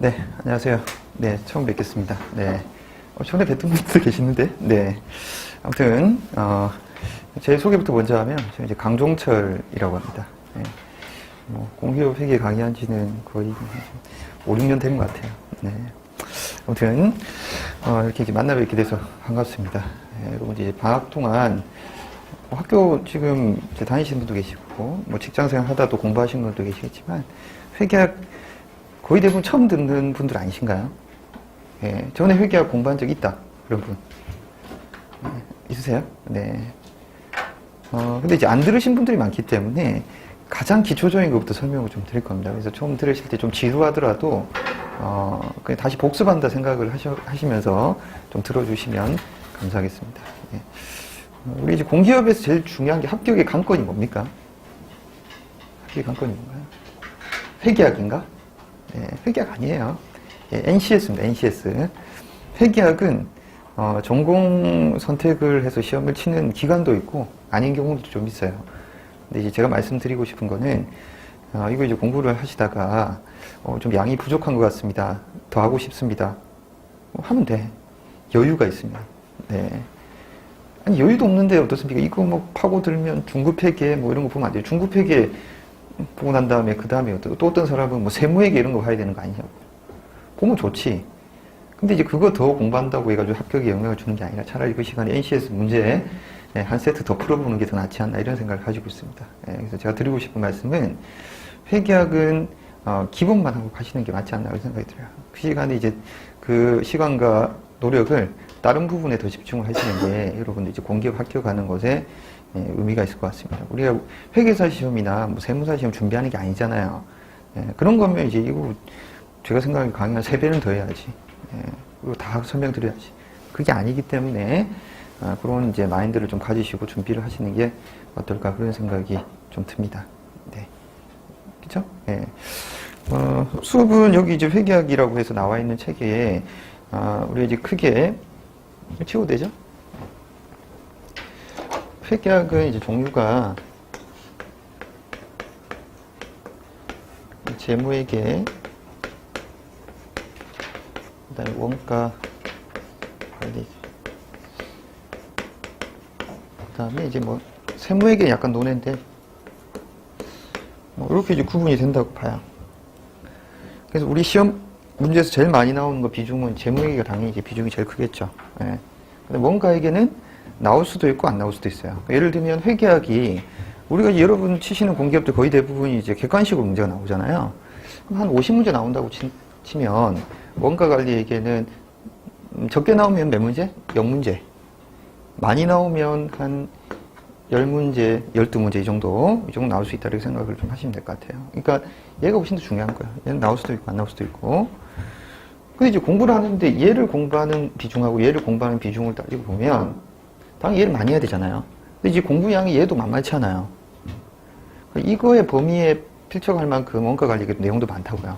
네, 안녕하세요. 네, 처음 뵙겠습니다. 네. 전에 뵀던 분들도 계시는데, 네. 아무튼, 제 소개부터 먼저 하면, 저는 이제 강종철이라고 합니다. 네. 공기업 회계 강의한 지는 거의 5, 6년 된 것 같아요. 네. 아무튼, 이렇게 만나 뵙게 돼서 반갑습니다. 네, 여러분, 이제 방학 동안 학교 지금 다니시는 분도 계시고, 직장생활 하다도 공부하시는 분도 계시겠지만, 회계학 거의 대부분 처음 듣는 분들 아니신가요? 예, 전에 회계학 공부한 적 있다. 그런 분. 있으세요? 네. 근데 이제 안 들으신 분들이 많기 때문에 가장 기초적인 것부터 설명을 좀 드릴 겁니다. 그래서 처음 들으실 때 좀 지루하더라도, 그냥 다시 복습한다 생각을 하시면서 좀 들어주시면 감사하겠습니다. 예. 우리 이제 공기업에서 제일 중요한 게 합격의 관건이 뭡니까? 합격의 관건이 뭔가요? 회계학인가? 네, 회계학 아니에요. 예, NCS입니다. NCS. 회계학은 전공 선택을 해서 시험을 치는 기간도 있고 아닌 경우도 좀 있어요. 근데 이제 제가 말씀드리고 싶은 거는 이거 이제 공부를 하시다가 좀 양이 부족한 것 같습니다. 더 하고 싶습니다. 하면 돼. 여유가 있으면. 네. 아니 여유도 없는데 어떻습니까? 이거 파고들면 중급회계 이런 거 보면 안 돼요. 중급회계 보고 난 다음에 그 다음에 또 어떤 사람은 세무회계 이런 거 봐야 되는 거 아니냐고. 보면 좋지. 근데 이제 그거 더 공부한다고 해가지고 합격에 영향을 주는 게 아니라 차라리 그 시간에 NCS 문제 한 세트 더 풀어보는 게 더 낫지 않나 이런 생각을 가지고 있습니다. 그래서 제가 드리고 싶은 말씀은 회계학은 기본만 하고 가시는 게 맞지 않나 이런 생각이 들어요. 그 시간에 이제 그 시간과 노력을 다른 부분에 더 집중을 하시는 게 여러분들 이제 공기업 합격하는 것에 의미가 있을 것 같습니다. 우리가 회계사 시험이나 세무사 시험 준비하는 게 아니잖아요. 그런 거면 이제 이거 제가 생각하기에 강의 한 3배는 더 해야지. 그리고 다 설명드려야지. 그게 아니기 때문에 그런 이제 마인드를 좀 가지시고 준비를 하시는 게 어떨까 그런 생각이 좀 듭니다. 네. 그쵸? 네. 수업은 여기 이제 회계학이라고 해서 나와 있는 책에 우리 이제 크게 치워도 되죠? 회계학은 이제 종류가 재무회계, 그 다음에 원가 관리, 그 다음에 이제 세무회계 약간 논외인데, 이렇게 이제 구분이 된다고 봐요. 그래서 우리 시험 문제에서 제일 많이 나오는 거 비중은 재무회계가 당연히 이제 비중이 제일 크겠죠. 예. 근데 원가회계는 나올 수도 있고 안 나올 수도 있어요. 예를 들면 회계학이 우리가 여러분 치시는 공기업들 거의 대부분이 이제 객관식으로 문제가 나오잖아요. 그럼 한 50문제 나온다고 치면 원가관리회계는 적게 나오면 몇 문제? 0문제. 많이 나오면 한 10문제, 12문제 이 정도 나올 수 있다고 생각을 좀 하시면 될 것 같아요. 그러니까 얘가 훨씬 더 중요한 거예요. 얘는 나올 수도 있고 안 나올 수도 있고. 근데 이제 공부를 하는데 얘를 공부하는 비중하고 얘를 공부하는 비중을 따지고 보면 당연히 얘를 많이 해야 되잖아요. 근데 이제 공부량이 얘도 만만치 않아요. 이거의 범위에 필적할 만큼 원가관리 내용도 많다고요.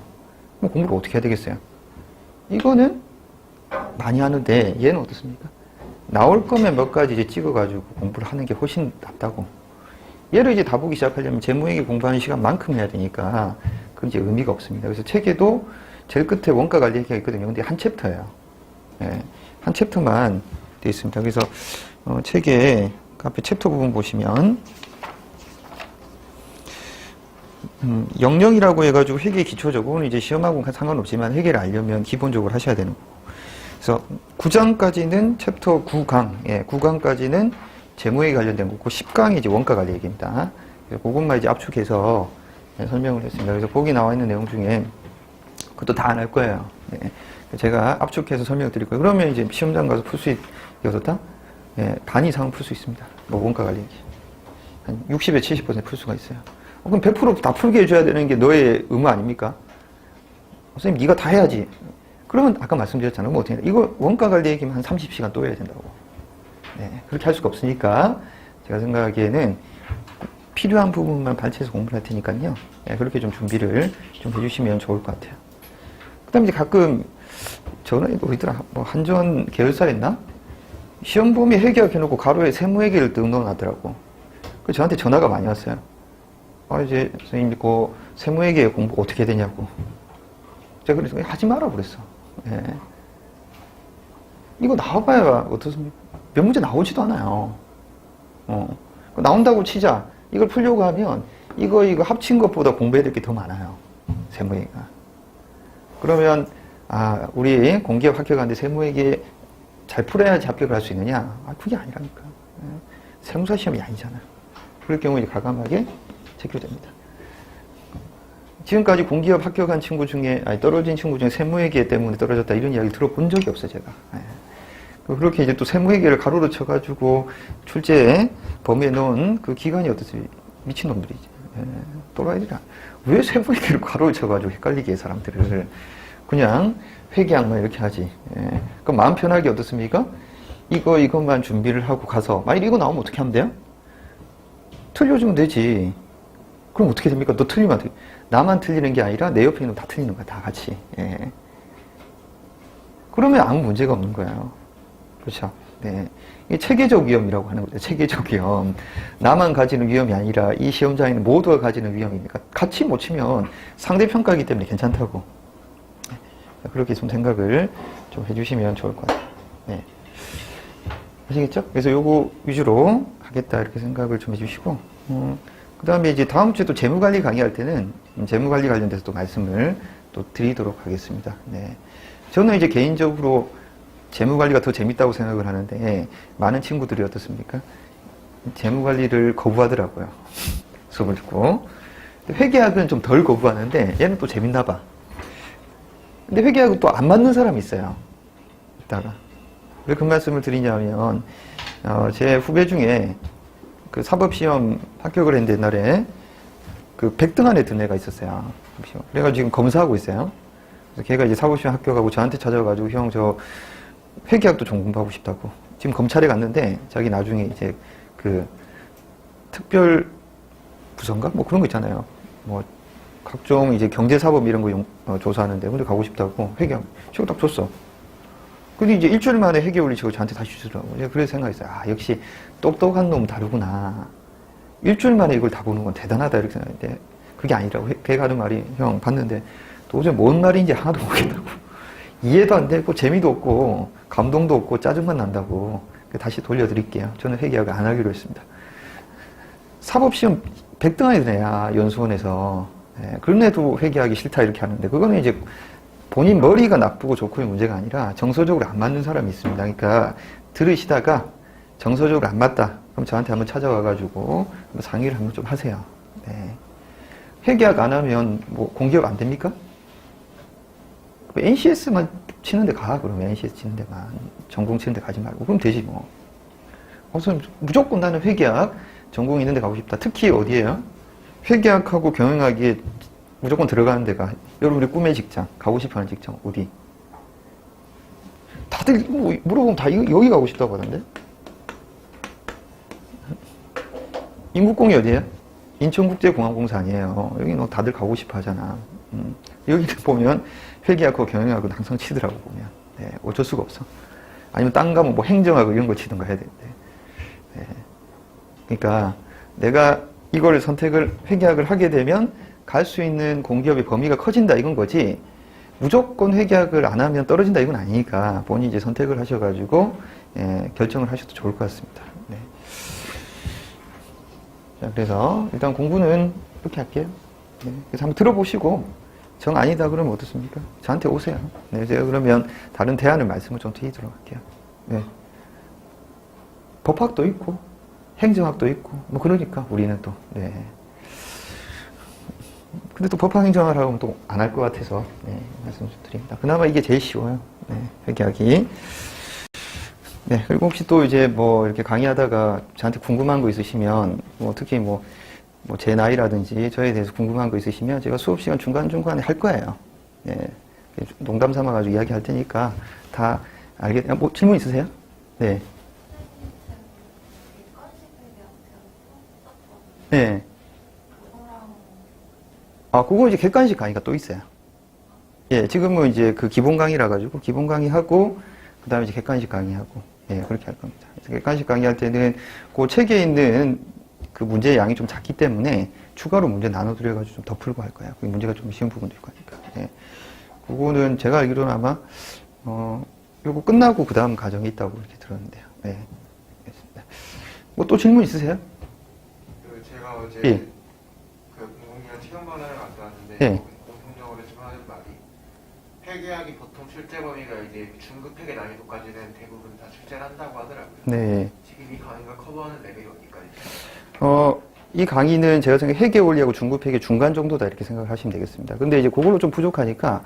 그럼 공부를 어떻게 해야 되겠어요? 이거는 많이 하는데 얘는 어떻습니까? 나올 거면 몇 가지 이제 찍어가지고 공부를 하는 게 훨씬 낫다고. 얘를 이제 다 보기 시작하려면 재무회계 공부하는 시간만큼 해야 되니까 그건 이제 의미가 없습니다. 그래서 책에도 제일 끝에 원가관리 얘기가 있거든요. 근데 한 챕터예요. 예, 한 챕터만 되어 있습니다. 그래서 책에 앞에 챕터 부분 보시면 영영이라고 해가지고 회계 기초적으로는 이제 시험하고는 상관없지만 회계를 알려면 기본적으로 하셔야 되는 거고. 그래서 9장까지는 챕터 9강, 9강까지는 재무회계 관련된 거고 10강이 이제 원가관리 얘기입니다. 그래서 그것만 이제 압축해서 설명을 했습니다. 그래서 거기 나와 있는 내용 중에 그것도 다 안 할 거예요. 제가 압축해서 설명을 드릴 거예요. 그러면 이제 시험장 가서 풀 수 있겠다? 반 이상은 풀 수 있습니다. 원가관리 얘기. 한 60에 70% 풀 수가 있어요. 그럼 100% 다 풀게 해줘야 되는 게 너의 의무 아닙니까? 선생님, 네가 다 해야지. 그러면 아까 말씀드렸잖아요. 뭐 어떻게 이거 원가관리 얘기면 한 30시간 또 해야 된다고. 그렇게 할 수가 없으니까 제가 생각하기에는 필요한 부분만 발췌해서 공부를 할 테니까요. 그렇게 좀 준비를 좀 해주시면 좋을 것 같아요. 그 다음에 이제 가끔 전화에도 어디더라? 한전 계열사였나? 시험 범위 회계학 해놓고 가로에 세무회계를 또 넣어놨더라고. 그 저한테 전화가 많이 왔어요. 이제 선생님 그 세무회계 공부 어떻게 되냐고. 제가 그래서 하지 마라 그랬어. 예. 이거 나와봐야 어떻습니까? 몇 문제 나오지도 않아요. 나온다고 치자. 이걸 풀려고 하면 이거 합친 것보다 공부해야 될 게 더 많아요. 세무회계가. 그러면 우리 공기업 합격하는데 세무회계 잘 풀어야지 합격을 할 수 있느냐? 그게 아니라니까. 세무사 시험이 아니잖아요. 그럴 경우에 이제 과감하게 체결됩니다. 지금까지 공기업 합격한 친구 중에, 떨어진 친구 중에 세무회계 때문에 떨어졌다 이런 이야기 들어본 적이 없어요, 제가. 그렇게 이제 또 세무회계를 가로로 쳐가지고 출제에 범위에 넣은 그 기관이 어떻습니까? 미친놈들이지. 또라이들이야. 왜 세무회계를 가로로 쳐가지고 헷갈리게 해, 사람들을. 그냥 회계학만 이렇게 하지. 그럼 마음 편하게 어떻습니까? 이것만 준비를 하고 가서, 만약 이거 나오면 어떻게 하면 돼요? 틀려주면 되지. 그럼 어떻게 됩니까? 너 틀리면 어떻게? 나만 틀리는 게 아니라 내 옆에 있는 다 틀리는 거야, 다 같이. 그러면 아무 문제가 없는 거예요. 그렇죠? 네. 이게 체계적 위험이라고 하는 거죠. 체계적 위험. 나만 가지는 위험이 아니라 이 시험장에는 모두가 가지는 위험이니까 같이 못 치면 상대평가이기 때문에 괜찮다고. 그렇게 좀 생각을 좀 해주시면 좋을 것 같아요. 네. 아시겠죠? 그래서 요거 위주로 하겠다 이렇게 생각을 좀 해주시고, 그 다음에 이제 다음 주에 또 재무관리 강의할 때는 재무관리 관련돼서 또 말씀을 또 드리도록 하겠습니다. 네. 저는 이제 개인적으로 재무관리가 더 재밌다고 생각을 하는데, 많은 친구들이 어떻습니까? 재무관리를 거부하더라고요. 수업을 듣고. 회계학은 좀 덜 거부하는데, 얘는 또 재밌나 봐. 근데 회계학은 또 안 맞는 사람이 있어요. 이따가. 왜 그 말씀을 드리냐면, 제 후배 중에 그 사법시험 합격을 했는데 옛날에 그 100등 안에 든 애가 있었어요. 그래가지고 지금 검사하고 있어요. 그래서 걔가 이제 사법시험 합격하고 저한테 찾아와가지고 형, 저 회계학도 좀 공부하고 싶다고. 지금 검찰에 갔는데 자기 나중에 이제 그 특별 부서인가? 뭐 그런 거 있잖아요. 뭐 각종 이제 경제사법 이런 거 조사하는데 근데 가고 싶다고 회계학. 제가 딱 줬어. 근데 이제 일주일 만에 회계 올리시고 저한테 다시 주더라고요. 제가 그래서 생각했어요. 역시 똑똑한 놈은 다르구나. 일주일 만에 이걸 다 보는 건 대단하다 이렇게 생각했는데 그게 아니라고. 걔가 하는 말이, 형 봤는데 도저히 뭔 말인지 하나도 모르겠다고. 이해도 안 되고 재미도 없고 감동도 없고 짜증만 난다고. 다시 돌려드릴게요. 저는 회계학을 안 하기로 했습니다. 사법시험 100등 안에 드네야 연수원에서. 그런 애도 회계하기 싫다 이렇게 하는데 그거는 이제 본인 머리가 나쁘고 좋고의 문제가 아니라 정서적으로 안 맞는 사람이 있습니다. 그러니까 들으시다가 정서적으로 안 맞다. 그럼 저한테 한번 찾아와가지고 상의를 한번 좀 하세요. 네. 회계학 안 하면 뭐 공기업 안 됩니까? NCS만 치는 데 가. 그러면 NCS 치는 데만. 전공 치는 데 가지 말고. 그럼 되지 뭐. 우선 무조건 나는 회계학 전공 있는 데 가고 싶다. 특히 어디에요? 회계학하고 경영학이 무조건 들어가는 데가 여러분의 꿈의 직장, 가고 싶어하는 직장 어디? 다들 뭐 물어보면 다 여기 가고 싶다고 하던데? 인국공이 어디에요? 인천국제공항공사 아니에요. 여기 너 다들 가고 싶어 하잖아. 여기를 보면 회계학하고 경영학은 항상 치더라고 보면. 네, 어쩔 수가 없어. 아니면 딴 가면 뭐 행정하고 이런 거 치든가 해야 되는데. 네. 그러니까 내가 이걸 선택을 회계학을 하게 되면 갈 수 있는 공기업의 범위가 커진다 이건 거지 무조건 회계학을 안 하면 떨어진다 이건 아니니까 본인이 이제 선택을 하셔가지고 결정을 하셔도 좋을 것 같습니다. 네. 자, 그래서 일단 공부는 이렇게 할게요. 네. 그래서 한번 들어보시고 정 아니다 그러면 어떻습니까? 저한테 오세요. 네, 제가 그러면 다른 대안을 말씀을 좀 드리도록 할게요. 네. 법학도 있고 행정학도 있고 뭐 그러니까 우리는 또 네. 근데 또 법학행정학을 하면 또 안 할 것 같아서 네, 말씀 좀 드립니다. 그나마 이게 제일 쉬워요. 네, 회계학이. 네, 그리고 혹시 또 이제 뭐 이렇게 강의하다가 저한테 궁금한 거 있으시면 뭐 특히 뭐 제 나이라든지 저에 대해서 궁금한 거 있으시면 제가 수업 시간 중간중간에 할 거예요. 네, 농담 삼아가지고 이야기할 테니까 다 뭐 질문 있으세요? 네. 네. 그거 이제 객관식 강의가 또 있어요. 예, 지금은 이제 그 기본 강의라 가지고 기본 강의하고 그 다음에 이제 객관식 강의하고 예, 그렇게 할 겁니다. 그래서 객관식 강의할 때는 그 책에 있는 그 문제의 양이 좀 작기 때문에 추가로 문제 나눠드려가지고 좀 더 풀고 할 거예요. 그 문제가 좀 쉬운 부분도 있고 하니까. 예. 그거는 제가 알기로는 아마, 요거 끝나고 그 다음 과정이 있다고 이렇게 들었는데요. 네. 알겠습니다. 뭐 또 질문 있으세요? 제가 어제 예. 그 공공기관 체험반을 갔다 왔는데 예. 공통적으로 지금 하는 말이 폐계약이 보통 출제 범위가 이제 중급 폐계 난이도까지는 대부분 다 출제를 한다고 하더라고요. 네. 지금 이 강의가 커버하는 레벨이 어디까지? 이 강의는 제가 생각해 회계 원리하고 중급 회계 중간 정도다 이렇게 생각하시면 되겠습니다. 근데 이제 그걸로 좀 부족하니까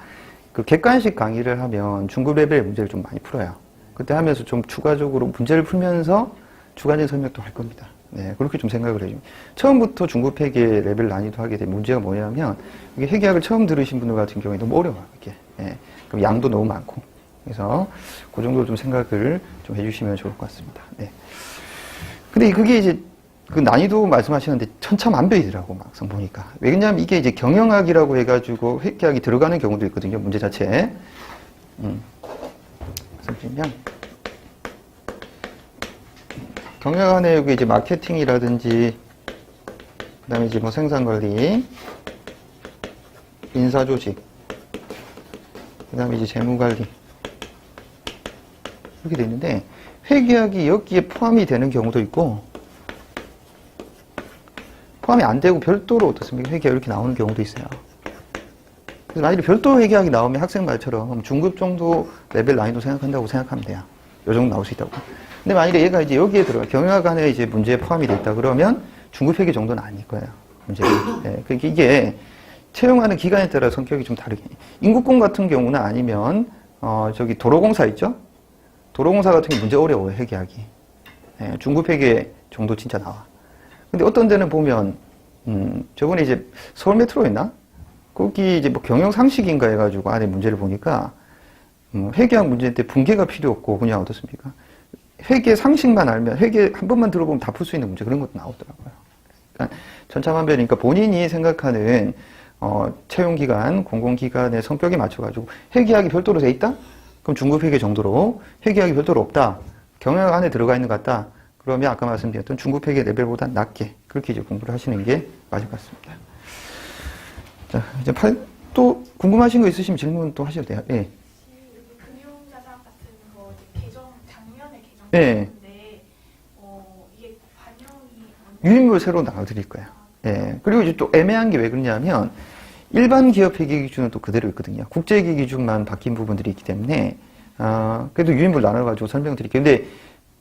그 객관식 강의를 하면 중급 레벨의 문제를 좀 많이 풀어요. 그때 하면서 좀 추가적으로 문제를 풀면서 주관적인 설명도 할 겁니다. 네, 그렇게 좀 생각을 해요. 처음부터 중급 회계 레벨 난이도 하게 된 문제가 뭐냐면 이게 회계학을 처음 들으신 분들 같은 경우에 너무 어려워요. 이게. 네, 그럼 양도 너무 많고. 그래서 그 정도로 좀 생각을 좀 해주시면 좋을 것 같습니다. 네. 근데 그게 이제 그 난이도 말씀하시는데 천차만별이더라고 막상 보니까. 왜냐하면 이게 이제 경영학이라고 해가지고 회계학이 들어가는 경우도 있거든요. 문제 자체에. 그래서 보면 경영 안에 이제 마케팅이라든지 그다음에 이제 뭐 생산관리, 인사조직, 그다음에 이제 재무관리 이렇게 돼 있는데 회계학이 여기에 포함이 되는 경우도 있고 포함이 안 되고 별도로 어떻습니까? 회계학 이렇게 나오는 경우도 있어요. 그래서 만약에 별도 회계학이 나오면 학생 말처럼 중급 정도 레벨 난이도 생각한다고 생각하면 돼요. 요 정도 나올 수 있다고. 근데 만약에 얘가 이제 여기에 들어가 경영학 안에 이제 문제에 포함이 돼 있다 그러면 중급 회계 정도는 아닐 거예요. 문제가. 네, 그러니까 이게 채용하는 기간에 따라 성격이 좀 다르게. 인국공 같은 경우는 아니면 저기 도로공사 있죠? 도로공사 같은 게 문제 어려워요. 회계학이. 네, 중급 회계 정도 진짜 나와. 근데 어떤 데는 보면 저번에 이제 서울 메트로였나? 거기 이제 뭐 경영 상식인가 해가지고 안에 문제를 보니까 회계학 문제인데 분계가 필요 없고 그냥 어떻습니까? 회계 상식만 알면 회계 한 번만 들어보면 다 풀 수 있는 문제 그런 것도 나오더라고요. 그러니까 천차만별이니까 본인이 생각하는 채용기관, 공공기관의 성격에 맞춰가지고 회계학이 별도로 돼 있다? 그럼 중급 회계 정도로 회계학이 별도로 없다. 경영학 안에 들어가 있는 것 같다. 그러면 아까 말씀드렸던 중급 회계 레벨보다 낮게 그렇게 이제 공부를 하시는 게 맞을 것 같습니다. 자, 이제 또 궁금하신 거 있으시면 질문 또 하셔도 돼요. 예. 금융자산 같은 거 작년에 예. 개정했는데 이게 반영이 유인물 새로 나눠드릴 거예요. 예. 그리고 이제 또 애매한 게 왜 그러냐면 일반 기업 회계 기준은 또 그대로 있거든요. 국제 회계 기준만 바뀐 부분들이 있기 때문에 그래도 유인물 나눠가지고 설명드릴게요. 근데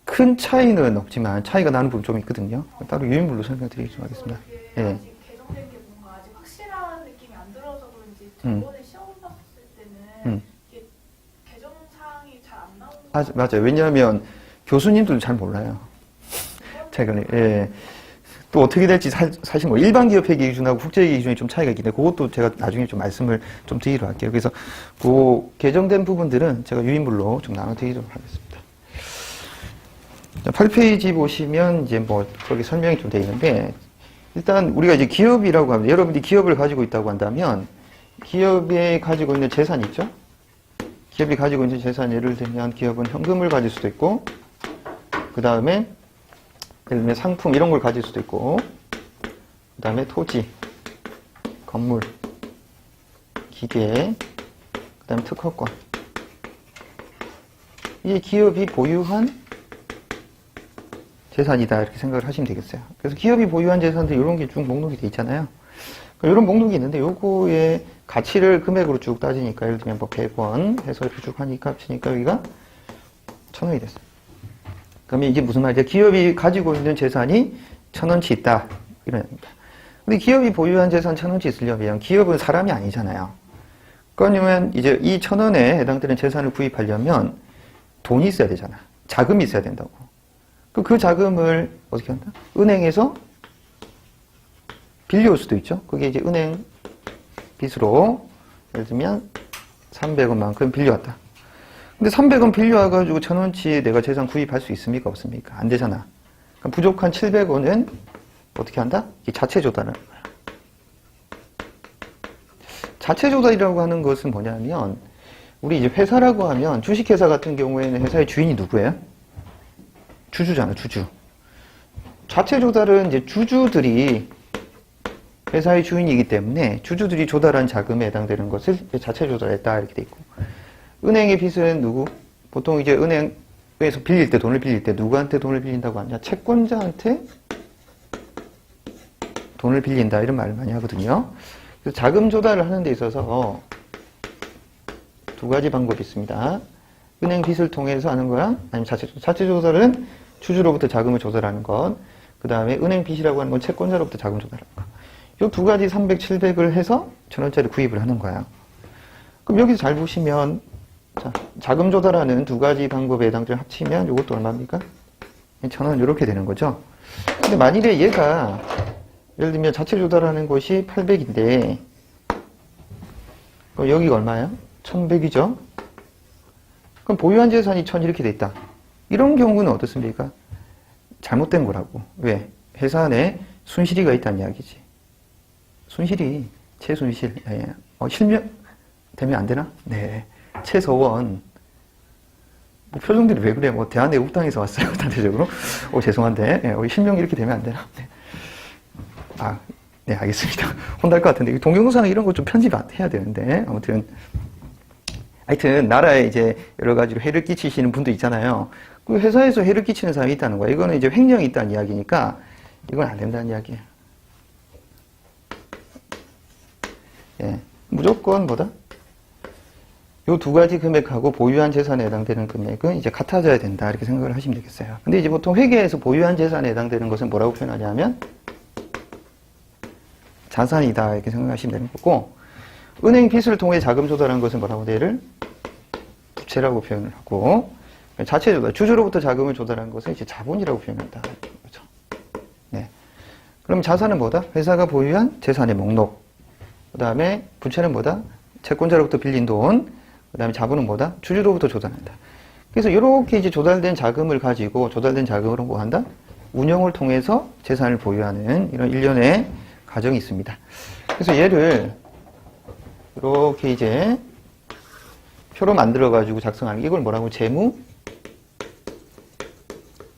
큰 차이는 없지만 차이가 나는 부분 좀 있거든요. 따로 유인물로 설명드리도록 하겠습니다. 예. 아직 개정된 게 뭔가 아직 확실한 느낌이 안 들어서 그런지 저번에 시험 봤을 때는 이게 개정 사항이 잘 안 나오는 맞아요. 왜냐하면 교수님들도 잘 몰라요. 최근에. 예. 또 어떻게 될지 사실 뭐 일반 기업 회계 기준하고 국제 회계 기준이 좀 차이가 있기 때문에 그것도 제가 나중에 좀 말씀을 좀 드리도록 할게요. 그래서 그 개정된 부분들은 제가 유인물로 좀 나눠드리도록 하겠습니다. 8페이지 보시면 이제 뭐 거기 설명이 좀 되어 있는데 일단 우리가 이제 기업이라고 하면 여러분들이 기업을 가지고 있다고 한다면 기업이 가지고 있는 재산이 있죠? 기업이 가지고 있는 재산 예를 들면 기업은 현금을 가질 수도 있고 그 다음에 예를 들면 상품 이런 걸 가질 수도 있고 그 다음에 토지, 건물, 기계, 그 다음에 특허권 이게 기업이 보유한 재산이다 이렇게 생각을 하시면 되겠어요. 그래서 기업이 보유한 재산들 이런 게 쭉 목록이 돼 있잖아요. 이런 목록이 있는데 요거의 가치를 금액으로 쭉 따지니까 예를 들면 뭐 100원 해서 이렇게 쭉 하니까 합치니까 여기가 1000원이 됐어요. 그러면 이게 무슨 말이야? 기업이 가지고 있는 재산이 1000원치 있다 이런 얘기입니다. 근데 기업이 보유한 재산 1000원치 있으려면 기업은 사람이 아니잖아요. 그러면 이제 이 1000원에 해당되는 재산을 구입하려면 돈이 있어야 되잖아. 자금이 있어야 된다고. 그 자금을 어떻게 한다? 은행에서 빌려올 수도 있죠. 그게 이제 은행 빚으로 예를 들면 300원만큼 빌려왔다. 근데 300원 빌려와가지고 1000원치 내가 재산 구입할 수 있습니까? 없습니까? 안 되잖아. 그럼 부족한 700원은 어떻게 한다? 이 자체 조달을 하는 거야. 자체 조달이라고 하는 것은 뭐냐면 우리 이제 회사라고 하면 주식회사 같은 경우에는 회사의 주인이 누구예요? 주주잖아, 주주. 자체 조달은 이제 주주들이 회사의 주인이기 때문에 주주들이 조달한 자금에 해당되는 것을 자체 조달했다 이렇게 돼 있고, 은행의 빚은 누구? 보통 이제 은행에서 빌릴 때, 돈을 빌릴 때 누구한테 돈을 빌린다고 하냐? 채권자한테 돈을 빌린다 이런 말을 많이 하거든요. 그래서 자금 조달을 하는 데 있어서 두 가지 방법이 있습니다. 은행 빚을 통해서 하는 거야, 아니면 자체 조달은 주주로부터 자금을 조달하는 것, 그 다음에 은행 빚이라고 하는 건 채권자로부터 자금 조달하는 것. 이 두 가지 300, 700을 해서 1,000원짜리 구입을 하는 거예요. 그럼 여기서 잘 보시면, 자, 자금 조달하는 두 가지 방법에 해당되는 합치면 이것도 얼마입니까? 1,000원 이렇게 되는 거죠. 근데 만일에 얘가 예를 들면 자체 조달하는 것이 800인데 여기가 얼마예요? 1,100이죠. 그럼 보유한 재산이 1,000 이렇게 돼 있다. 이런 경우는 어떻습니까? 잘못된 거라고. 왜? 회사 안에 순실이가 있다는 이야기지. 순실이 최순실, 실명 되면 안 되나? 네. 최서원. 뭐 표정들이 왜 그래? 뭐 대한애국당에서 왔어요. 단체적으로. 죄송한데 실명 이렇게 되면 안 되나? 네. 네, 알겠습니다. 혼날 것 같은데 동영상 이런 거 좀 편집 해야 되는데 아무튼 하여튼 나라에 이제 여러 가지로 해를 끼치시는 분도 있잖아요. 그 회사에서 해를 끼치는 사람이 있다는 거야. 이거는 이제 횡령이 있다는 이야기니까 이건 안 된다는 이야기예요. 예, 무조건 뭐다? 요 두 가지 금액하고 보유한 재산에 해당되는 금액은 이제 같아져야 된다 이렇게 생각을 하시면 되겠어요. 근데 이제 보통 회계에서 보유한 재산에 해당되는 것은 뭐라고 표현하냐면 자산이다 이렇게 생각하시면 되는 거고, 은행 빚을 통해 자금 조달한 것은 뭐라고 얘를 부채라고 표현을 하고, 자체 조달, 주주로부터 자금을 조달한 것은 이제 자본이라고 표현한다. 그렇죠? 네. 그럼 자산은 뭐다? 회사가 보유한 재산의 목록. 그 다음에 부채는 뭐다? 채권자로부터 빌린 돈. 그 다음에 자본은 뭐다? 주주로부터 조달한다. 그래서 이렇게 이제 조달된 자금을 가지고 조달된 자금으로 뭐 한다? 운영을 통해서 재산을 보유하는 이런 일련의 과정이 있습니다. 그래서 얘를 이렇게 이제 표로 만들어 가지고 작성하는 이걸 뭐라고? 재무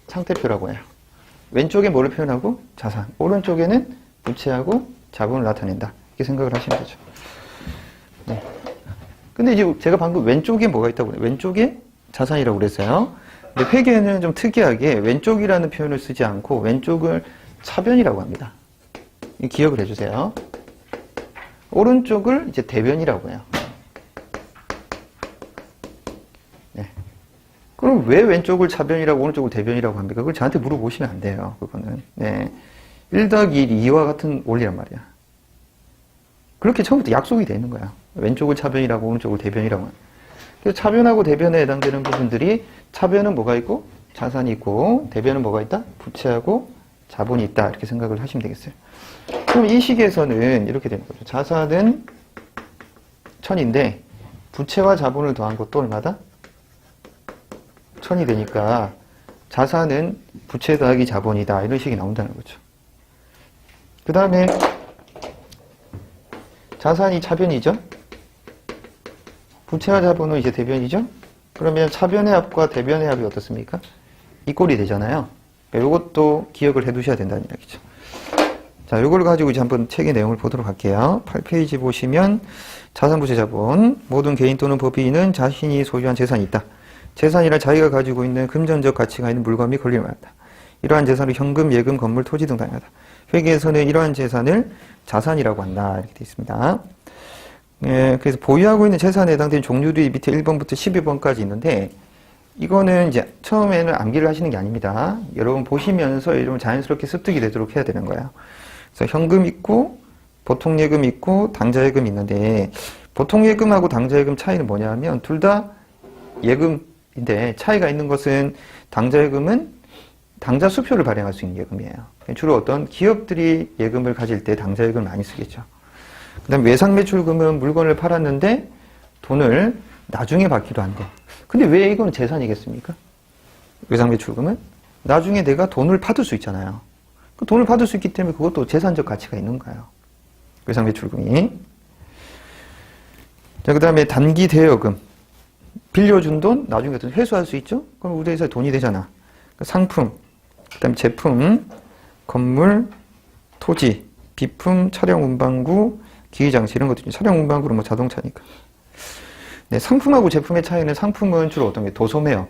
상태표라고 해요. 왼쪽에 뭐를 표현하고? 자산. 오른쪽에는 부채하고 자본을 나타낸다. 이렇게 생각을 하시면 되죠. 네. 근데 이제 제가 방금 왼쪽에 뭐가 있다고 그래요? 왼쪽에 자산이라고 그랬어요. 근데 회계는 좀 특이하게 왼쪽이라는 표현을 쓰지 않고 왼쪽을 차변이라고 합니다. 기억을 해주세요. 오른쪽을 이제 대변이라고 해요. 네. 그럼 왜 왼쪽을 차변이라고 오른쪽을 대변이라고 합니까? 그걸 저한테 물어보시면 안 돼요. 그거는. 네. 1+1, 2와 같은 원리란 말이야. 그렇게 처음부터 약속이 되어 있는 거야. 왼쪽을 차변이라고 오른쪽을 대변이라고 하는. 그래서 차변하고 대변에 해당되는 부분들이, 차변은 뭐가 있고 자산이 있고, 대변은 뭐가 있다? 부채하고 자본이 있다. 이렇게 생각을 하시면 되겠어요. 그럼 이 식에서는 이렇게 되는 거죠. 자산은 1,000인데 부채와 자본을 더한 것도 얼마다? 1,000이 되니까 자산은 부채 더하기 자본이다. 이런 식이 나온다는 거죠. 그 다음에 자산이 차변이죠. 부채와 자본은 이제 대변이죠. 그러면 차변의 합과 대변의 합이 어떻습니까? 이 꼴이 되잖아요. 이것도 기억을 해 두셔야 된다는 이야기죠. 자, 이걸 가지고 이제 한번 책의 내용을 보도록 할게요. 8페이지 보시면 자산, 부채, 자본. 모든 개인 또는 법인은 자신이 소유한 재산이 있다. 재산이란 자기가 가지고 있는 금전적 가치가 있는 물건 및 권리를 말한다. 이러한 재산을 현금, 예금, 건물, 토지 등 다양하다. 회계에서는 이러한 재산을 자산이라고 한다. 이렇게 되어 있습니다. 예, 그래서 보유하고 있는 재산에 해당되는 종류들이 밑에 1번부터 12번까지 있는데, 이거는 이제 처음에는 암기를 하시는 게 아닙니다. 여러분 보시면서 여러분 자연스럽게 습득이 되도록 해야 되는 거예요. 그래서 현금 있고, 보통 예금 있고, 당좌 예금 있는데, 보통 예금하고 당좌 예금 차이는 뭐냐면, 둘 다 예금인데, 차이가 있는 것은 당좌 예금은 당좌 수표를 발행할 수 있는 예금이에요. 주로 어떤 기업들이 예금을 가질 때 당좌 예금을 많이 쓰겠죠. 그 다음에 외상매출금은 물건을 팔았는데 돈을 나중에 받기도 한대. 근데 왜 이건 재산이겠습니까? 외상매출금은 나중에 내가 돈을 받을 수 있잖아요. 그 돈을 받을 수 있기 때문에 그것도 재산적 가치가 있는 거예요. 외상매출금이. 자, 그 다음에 단기 대여금. 빌려준 돈 나중에 회수할 수 있죠? 그럼 우리 회사에 돈이 되잖아. 상품, 그 다음에 제품, 건물, 토지, 비품, 차량 운반구, 기기장치 이런 것들. 차량 운반구는 뭐 자동차니까. 네, 상품하고 제품의 차이는 상품은 주로 어떤 게 도소매요.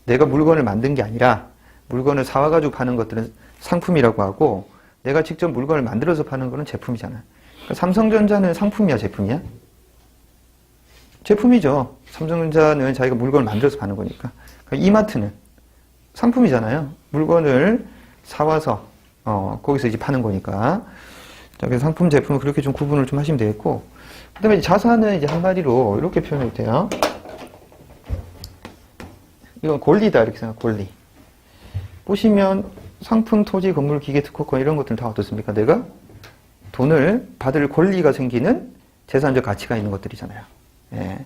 내가 물건을 만든 게 아니라 물건을 사와가지고 파는 것들은 상품이라고 하고 내가 직접 물건을 만들어서 파는 거는 제품이잖아. 그러니까 삼성전자는 상품이야, 제품이야? 제품이죠. 삼성전자는 자기가 물건을 만들어서 파는 거니까. 그러니까 이마트는 상품이잖아요. 물건을 사와서 거기서 이제 파는 거니까. 자, 그래서 상품, 제품은 그렇게 좀 구분을 좀 하시면 되겠고. 그 다음에 자산은 이제 한마디로 이렇게 표현해도 돼요. 이건 권리다, 이렇게 생각, 권리. 보시면 상품, 토지, 건물, 기계, 특허권 이런 것들은 다 어떻습니까? 내가 돈을 받을 권리가 생기는 재산적 가치가 있는 것들이잖아요. 예.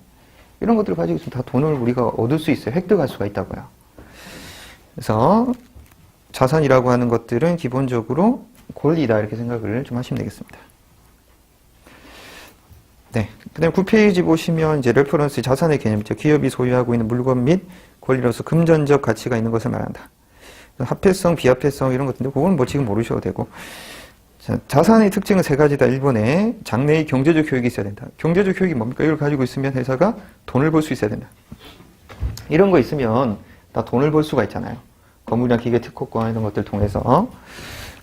이런 것들을 가지고 있으면 다 돈을 우리가 얻을 수 있어요. 획득할 수가 있다고요. 그래서 자산이라고 하는 것들은 기본적으로 권리다 이렇게 생각을 좀 하시면 되겠습니다. 네. 그 다음에 9페이지 보시면 이제 레퍼런스 자산의 개념이죠. 기업이 소유하고 있는 물건 및 권리로서 금전적 가치가 있는 것을 말한다. 합해성, 비합해성 이런 것인데 그건 뭐 지금 모르셔도 되고. 자, 자산의 특징은 세 가지다. 1번에 장래의 경제적 효익이 있어야 된다. 경제적 효익이 뭡니까? 이걸 가지고 있으면 회사가 돈을 벌 수 있어야 된다. 이런 거 있으면 다 돈을 벌 수가 있잖아요. 건물이나 기계, 특허권 이런 것들 통해서.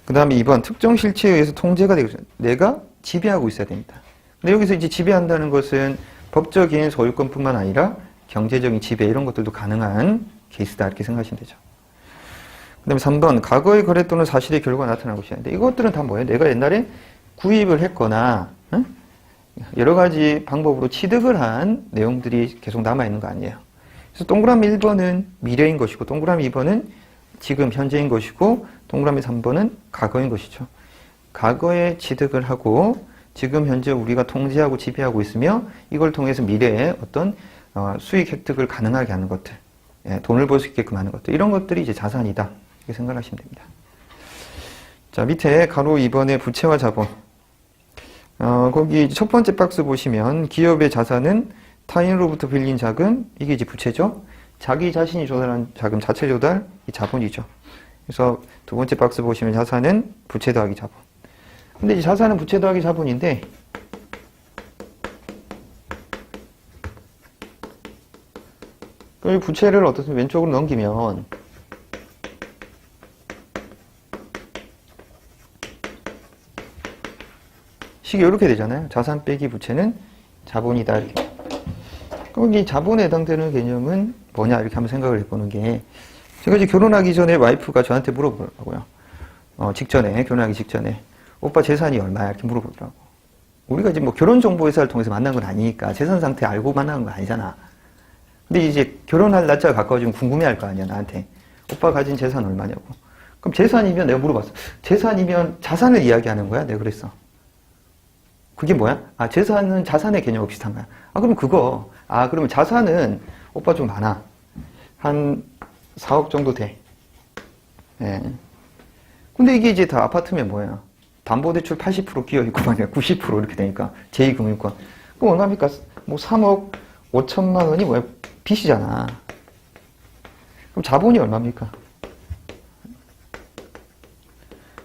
그 다음에 2번 특정 실체에 의해서 통제가 되고 내가 지배하고 있어야 됩니다. 근데 여기서 이제 지배한다는 것은 법적인 소유권뿐만 아니라 경제적인 지배 이런 것들도 가능한 케이스다 이렇게 생각하시면 되죠. 그 다음에 3번 과거의 거래 또는 사실의 결과가 나타나는 것이 아닌데 이것들은 다 뭐예요? 내가 옛날에 구입을 했거나 여러 가지 방법으로 취득을 한 내용들이 계속 남아있는 거 아니에요. 그래서 동그라미 1번은 미래인 것이고 동그라미 2번은 지금 현재인 것이고 동그라미 3번은 과거인 것이죠. 과거에 취득을 하고 지금 현재 우리가 통제하고 지배하고 있으며 이걸 통해서 미래에 어떤 수익 획득을 가능하게 하는 것들, 돈을 벌 수 있게끔 하는 것들 이런 것들이 이제 자산이다 이렇게 생각하시면 됩니다. 자 밑에 가로 2번의 부채와 자본 거기 첫 번째 박스 보시면 기업의 자산은 타인으로부터 빌린 자금 이게 이제 부채죠. 자기 자신이 조달한 자금 자체 조달 이 자본이죠. 그래서 두 번째 박스 보시면 자산은 부채 더하기 자본. 근데 이 자산은 부채 더하기 자본인데 이 부채를 어떻습니까? 왼쪽으로 넘기면 식이 이렇게 되잖아요. 자산 빼기 부채는 자본이다 이렇게. 그럼 이 자본에 해당되는 개념은 뭐냐 이렇게 한번 생각을 해보는 게 제가 이제 결혼하기 전에 와이프가 저한테 물어보더라고요. 직전에 결혼하기 직전에 오빠 재산이 얼마야 이렇게 물어보더라고. 우리가 이제 뭐 결혼정보회사를 통해서 만난 건 아니니까 재산 상태 알고 만난 건 아니잖아. 근데 이제 결혼할 날짜가 가까워지면 궁금해할 거 아니야 나한테. 오빠 가진 재산 얼마냐고. 그럼 재산이면 내가 물어봤어. 재산이면 자산을 이야기하는 거야? 내가 그랬어. 그게 뭐야? 아 재산은 자산의 개념하고 비슷한 거야. 아 그럼 그거. 아 그러면 자산은 오빠 좀 많아. 한 4억 정도 돼. 예. 근데 이게 이제 다 아파트면 뭐야? 담보대출 80% 끼어있고 만약 90% 이렇게 되니까 제2금융권. 그럼 얼마입니까? 뭐 3억 5천만 원이 뭐야? 빚이잖아. 그럼 자본이 얼마입니까?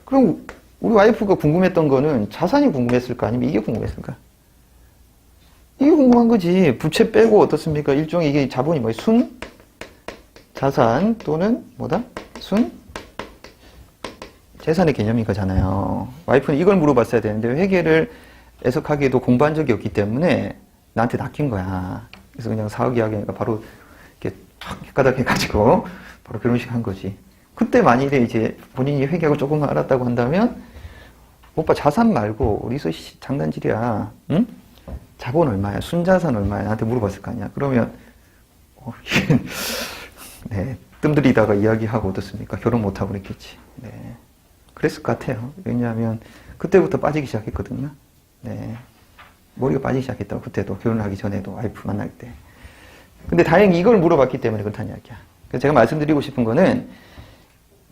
그럼 우리 와이프가 궁금했던 거는 자산이 궁금했을까? 아니면 이게 궁금했을까? 이게 궁금한 거지. 부채 빼고 어떻습니까? 일종의 이게 자본이 뭐야? 순? 자산 또는 뭐다? 순? 재산의 개념인 거잖아요. 와이프는 이걸 물어봤어야 되는데 회계를 애석하게도 공부한 적이 없기 때문에 나한테 낚인 거야. 그래서 그냥 4억 이야기하니까 바로 이렇게 탁 헷가닥 해가지고 바로 결혼식 한 거지. 그때 만일에 이제 본인이 회계하고 조금 알았다고 한다면 오빠 자산 말고 우리서 장난질이야. 응? 자본 얼마야? 순자산 얼마야? 나한테 물어봤을 거 아니야. 그러면 네, 뜸들이다가 이야기하고 어떻습니까? 결혼 못하고 그랬겠지. 네. 그랬을 것 같아요. 왜냐하면 그때부터 빠지기 시작했거든요. 네. 머리가 빠지기 시작했다고 그때도 결혼하기 전에도 와이프 만날 때. 근데 다행히 이걸 물어봤기 때문에 그렇다는 이야기야. 그래서 제가 말씀드리고 싶은 거는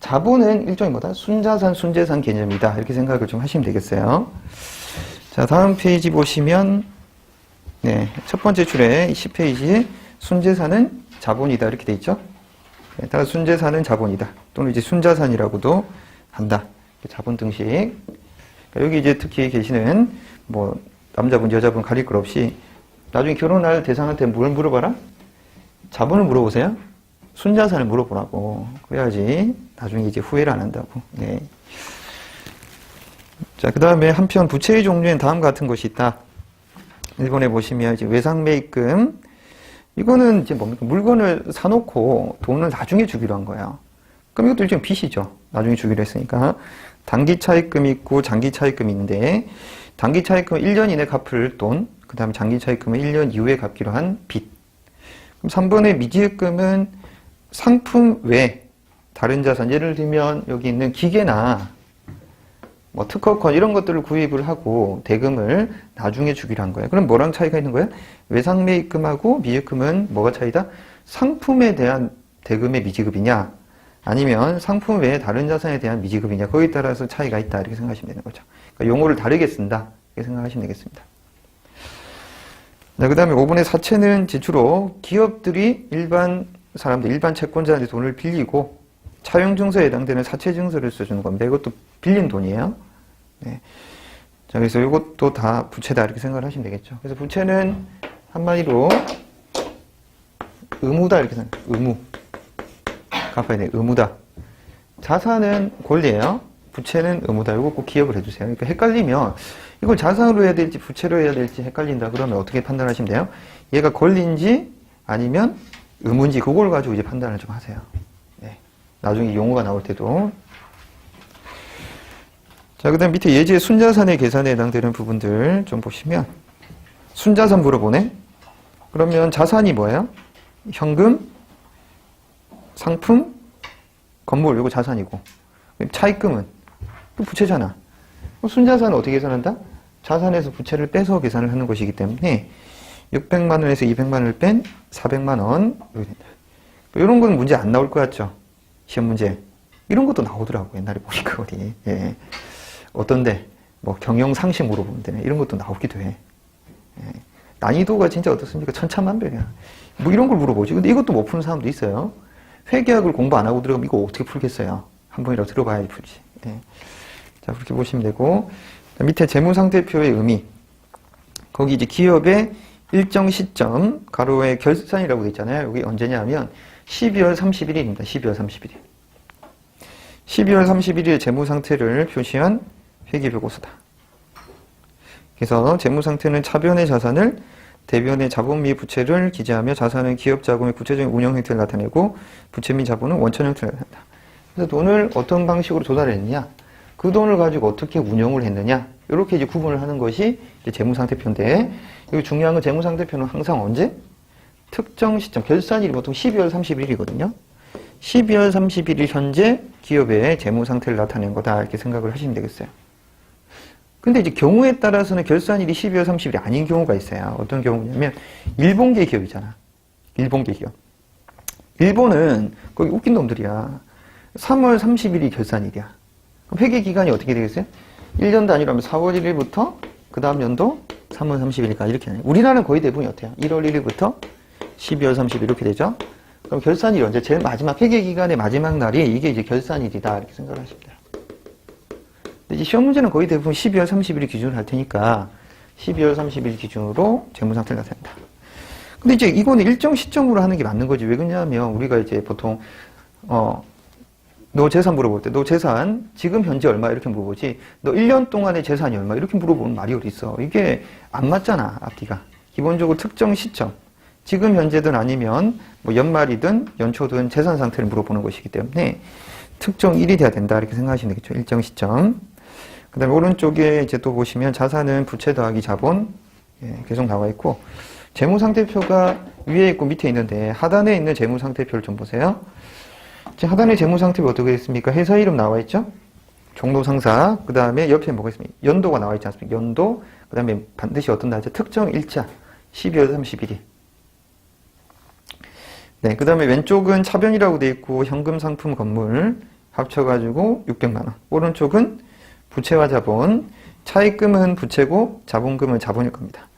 자본은 일종의 뭐다? 순자산, 순재산 개념이다. 이렇게 생각을 좀 하시면 되겠어요. 자, 다음 페이지 보시면 네, 첫 번째 줄에 10페이지에 순재산은 자본이다. 이렇게 돼 있죠. 네, 따라서 순재산은 자본이다. 또는 이제 순자산이라고도 한다. 자본 등식. 그러니까 여기 이제 특히 계시는 뭐 남자분, 여자분 가릴 것 없이 나중에 결혼할 대상한테 뭘 물어봐라? 자본을 물어보세요. 순자산을 물어보라고. 그래야지 나중에 이제 후회를 안 한다고. 네. 자, 그 다음에 한편 부채의 종류엔 다음 같은 것이 있다. 1번에 보시면 이제 외상매입금. 이거는 이제 뭡니까? 물건을 사놓고 돈을 나중에 주기로 한 거예요. 그럼 이것도 일종의 빚이죠. 나중에 주기로 했으니까. 단기 차입금이 있고 장기 차입금이 있는데, 단기 차입금은 1년 이내 갚을 돈, 그 다음에 장기 차입금은 1년 이후에 갚기로 한 빚. 그럼 3번의 미지입금은 상품 외 다른 자산, 예를 들면 여기 있는 기계나 뭐 특허권 이런 것들을 구입을 하고 대금을 나중에 주기로 한 거예요. 그럼 뭐랑 차이가 있는 거예요? 외상매입금하고 미입금은 뭐가 차이다? 상품에 대한 대금의 미지급이냐, 아니면 상품 외에 다른 자산에 대한 미지급이냐, 거기에 따라서 차이가 있다 이렇게 생각하시면 되는 거죠. 그러니까 용어를 다르게 쓴다 이렇게 생각하시면 되겠습니다. 그 다음에 5번의 사채는 주로 기업들이 일반 사람들, 일반 채권자한테 돈을 빌리고 차용증서에 해당되는 사채증서를 써주는 겁니다. 이것도 빌린 돈이에요. 네. 자, 그래서 이것도 다 부채다 이렇게 생각을 하시면 되겠죠. 그래서 부채는 한마디로 의무다 이렇게 생각해요. 의무. 갚아야 돼. 의무다. 자산은 권리예요. 부채는 의무다. 이거 꼭 기억을 해주세요. 그러니까 헷갈리면 이걸 자산으로 해야 될지 부채로 해야 될지 헷갈린다 그러면 어떻게 판단하시면 돼요? 얘가 권리인지 아니면 의무인지 그걸 가지고 이제 판단을 좀 하세요. 네. 나중에 용어가 나올 때도. 자, 그 다음 밑에 예제 순자산의 계산에 해당되는 부분들 좀 보시면 순자산 물어보네? 그러면 자산이 뭐예요? 현금, 상품, 건물, 이거 자산이고 차입금은 부채잖아. 순자산은 어떻게 계산한다? 자산에서 부채를 빼서 계산을 하는 것이기 때문에 600만 원에서 200만 원을 뺀 400만 원 이렇게 된다. 이런 건 문제 안 나올 것 같죠? 시험 문제. 이런 것도 나오더라고 옛날에 보니까 어디. 예. 어떤데? 뭐 경영상식 물어보면 되네. 이런 것도 나오기도 해. 예. 난이도가 진짜 어떻습니까? 천차만별이야. 뭐 이런 걸 물어보지. 근데 이것도 못 푸는 사람도 있어요. 회계학을 공부 안 하고 들어가면 이거 어떻게 풀겠어요? 한 번이라도 들어봐야지 풀지. 예. 자, 그렇게 보시면 되고. 밑에 재무상태표의 의미. 거기 이제 기업의 일정 시점, 가로에 결산이라고 되어 있잖아요. 여기 언제냐 하면 12월 31일입니다. 12월 31일. 12월 31일에 재무상태를 표시한 회계보고서다. 그래서 재무상태는 차변의 자산을, 대변의 자본 및 부채를 기재하며 자산은 기업 자금의 구체적인 운영 형태를 나타내고 부채 및 자본은 원천 형태를 나타낸다. 그래서 돈을 어떤 방식으로 조달했느냐, 그 돈을 가지고 어떻게 운영을 했느냐, 이렇게 이제 구분을 하는 것이 이제 재무상태표인데, 여기 중요한 건 재무상태표는 항상 언제? 특정 시점, 결산일이 보통 12월 31일이거든요. 12월 31일 현재 기업의 재무상태를 나타낸 거다 이렇게 생각을 하시면 되겠어요. 근데 이제 경우에 따라서는 결산일이 12월 30일이 아닌 경우가 있어요. 어떤 경우냐면 일본계 기업이잖아. 일본계 기업. 일본은 거기 웃긴 놈들이야. 3월 30일이 결산일이야. 그럼 회계 기간이 어떻게 되겠어요? 1년 단위로 하면 4월 1일부터 그 다음 연도 3월 30일까지 이렇게 하네요. 우리나라는 거의 대부분이 어때요? 1월 1일부터 12월 30일 이렇게 되죠? 그럼 결산일이 언제? 제일 마지막 회계 기간의 마지막 날이 이게 이제 결산일이다 이렇게 생각을 하시면 돼요. 근데 이제 시험 문제는 거의 대부분 12월 30일 기준으로 할 테니까 12월 30일 기준으로 재무상태를 나타낸다. 근데 이제 이거는 일정 시점으로 하는 게 맞는 거지. 왜 그러냐면 우리가 이제 보통 너 재산 물어볼 때 너 재산 지금 현재 얼마 이렇게 물어보지, 너 1년 동안의 재산이 얼마 이렇게 물어보는 말이 어디 있어. 이게 안 맞잖아. 앞뒤가. 기본적으로 특정 시점, 지금 현재든 아니면 뭐 연말이든 연초든 재산 상태를 물어보는 것이기 때문에 특정 일이 돼야 된다 이렇게 생각하시면 되겠죠. 일정 시점. 그 다음에 오른쪽에 이제 또 보시면 자산은 부채 더하기 자본, 예, 계속 나와 있고, 재무상태표가 위에 있고 밑에 있는데 하단에 있는 재무상태표를 좀 보세요. 하단의 재무상태표 어떻게 됐습니까? 회사 이름 나와 있죠? 종로상사. 그 다음에 옆에 뭐가 있습니까? 연도가 나와 있지 않습니까? 연도. 그 다음에 반드시 어떤 날짜? 특정 일자. 12월 31일. 네. 그 다음에 왼쪽은 차변이라고 되어 있고 현금, 상품, 건물 합쳐가지고 600만원. 오른쪽은 부채와 자본. 차입금은 부채고 자본금은 자본일 겁니다.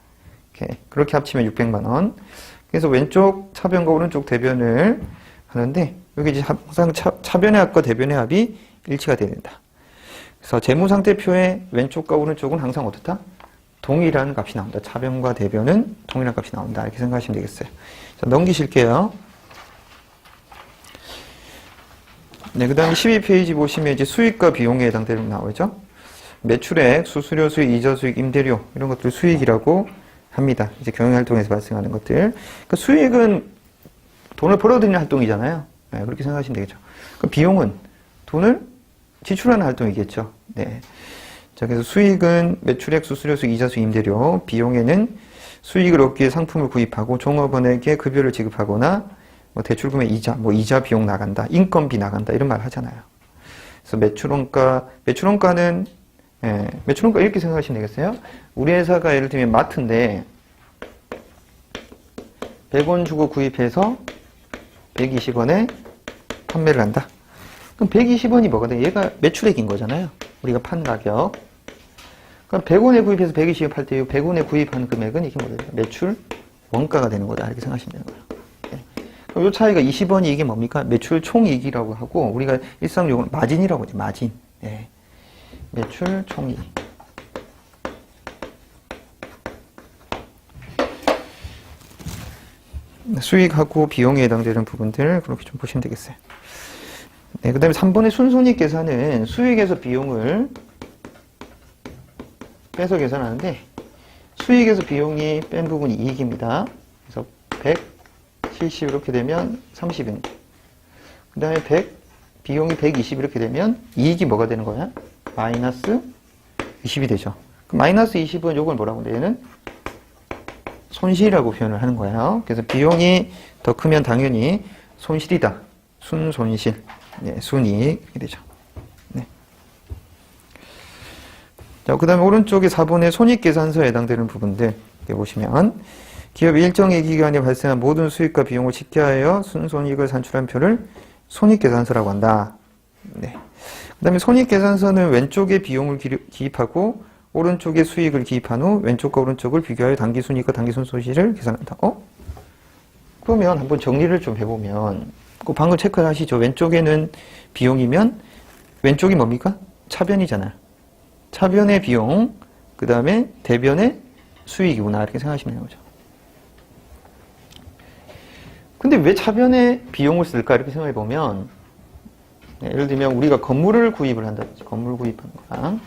이렇게. 그렇게 합치면 600만원. 그래서 왼쪽 차변과 오른쪽 대변을 하는데 여기 이제 항상 차변의 합과 대변의 합이 일치가 돼야 된다. 그래서 재무상태표의 왼쪽과 오른쪽은 항상 어떻다? 동일한 값이 나온다. 차변과 대변은 동일한 값이 나온다. 이렇게 생각하시면 되겠어요. 자, 넘기실게요. 네, 그 다음에 12페이지 보시면 이제 수익과 비용에 해당되는 거 나오죠? 매출액, 수수료 수익, 이자 수익, 임대료, 이런 것들 수익이라고 합니다. 이제 경영활동에서 발생하는 것들. 그 수익은 돈을 벌어들이는 활동이잖아요. 네, 그렇게 생각하시면 되겠죠. 그 비용은 돈을 지출하는 활동이겠죠. 네. 자, 그래서 수익은 매출액, 수수료 수익, 이자 수익, 임대료. 비용에는 수익을 얻기 위해 상품을 구입하고 종업원에게 급여를 지급하거나 뭐 대출금의 이자, 뭐 이자 비용 나간다, 인건비 나간다 이런 말 하잖아요. 그래서 매출원가는 매출원가 이렇게 생각하시면 되겠어요. 우리 회사가 예를 들면 마트인데 100원 주고 구입해서 120원에 판매를 한다. 그럼 120원이 뭐가 돼? 얘가 매출액인 거잖아요. 우리가 판 가격. 그럼 100원에 구입해서 120원 팔 때 100원에 구입하는 금액은 이게 뭐예요? 매출 원가가 되는 거다. 이렇게 생각하시면 되는 거예요. 네. 그럼 이 차이가 20원이 이게 뭡니까? 매출 총이익이라고 하고 우리가 일상용어로 마진이라고 하죠. 마진. 네. 매출 총이익. 수익하고 비용에 해당되는 부분들 그렇게 좀 보시면 되겠어요. 네, 그 다음에 3번의 순손익 계산은 수익에서 비용을 빼서 계산하는데 수익에서 비용이 뺀 부분이 이익입니다. 그래서 170 이렇게 되면 30입니다. 그 다음에 100 비용이 120 이렇게 되면 이익이 뭐가 되는 거야? 마이너스 20이 되죠. 그 마이너스 20은 요걸 뭐라고 하는데 얘는 손실이라고 표현을 하는 거예요. 그래서 비용이 더 크면 당연히 손실이다. 순손실. 네, 순이익 이렇게 되죠. 네. 자, 그 다음에 오른쪽에 4번의 손익계산서에 해당되는 부분들 이렇게 보시면 기업이 일정의 기간에 발생한 모든 수익과 비용을 집계하여 순손익을 산출한 표를 손익계산서라고 한다. 네. 그 다음에 손익계산서는 왼쪽에 비용을 기입하고 오른쪽에 수익을 기입한 후 왼쪽과 오른쪽을 비교하여 당기순이익과 당기순손실을 계산한다. 그러면 한번 정리를 좀 해보면 그 방금 체크하시죠. 왼쪽에는 비용이면 왼쪽이 뭡니까? 차변이잖아요. 차변의 비용, 그 다음에 대변의 수익이구나 이렇게 생각하시면 되는 거죠. 근데 왜 차변의 비용을 쓸까 이렇게 생각해 보면 예를 들면 우리가 건물을 구입을 한다든지 건물 구입하는 거랑